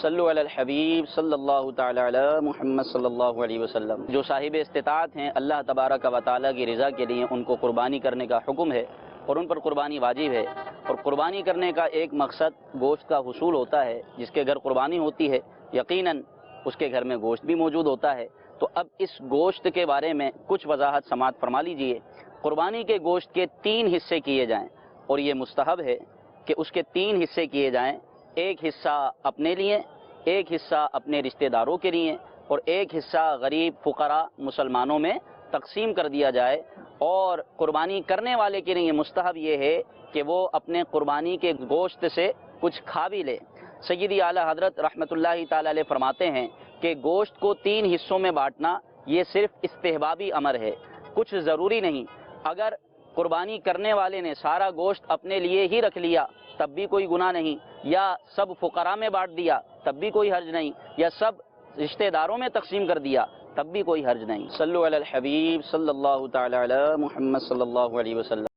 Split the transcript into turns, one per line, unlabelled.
صلو علی الحبیب صلی اللہ تعالی علی محمد صلی اللہ علیہ وسلم۔ جو صاحب استطاعت ہیں، اللہ تبارک و تعالیٰ کی رضا کے لیے ان کو قربانی کرنے کا حکم ہے اور ان پر قربانی واجب ہے، اور قربانی کرنے کا ایک مقصد گوشت کا حصول ہوتا ہے۔ جس کے گھر قربانی ہوتی ہے یقیناً اس کے گھر میں گوشت بھی موجود ہوتا ہے۔ تو اب اس گوشت کے بارے میں کچھ وضاحت سماعت فرما لیجئے۔ قربانی کے گوشت کے 3 حصے کیے جائیں، اور یہ مستحب ہے کہ اس کے 3 حصے کیے جائیں۔ ایک حصہ اپنے لیے، ایک حصہ اپنے رشتہ داروں کے لیے، اور ایک حصہ غریب فقراء مسلمانوں میں تقسیم کر دیا جائے۔ اور قربانی کرنے والے کے لیے مستحب یہ ہے کہ وہ اپنے قربانی کے گوشت سے کچھ کھا بھی لے۔ سیدی اعلیٰ حضرت رحمۃ اللہ تعالی علیہ فرماتے ہیں کہ گوشت کو 3 حصوں میں بانٹنا یہ صرف استحبابی امر ہے، کچھ ضروری نہیں۔ اگر قربانی کرنے والے نے سارا گوشت اپنے لیے ہی رکھ لیا تب بھی کوئی گناہ نہیں، یا سب فقراء میں بانٹ دیا تب بھی کوئی حرج نہیں، یا سب رشتہ داروں میں تقسیم کر دیا تب بھی کوئی حرج نہیں۔ صلو علی الحبیب صلی اللہ تعالی علی محمد صلی اللہ علیہ وسلم۔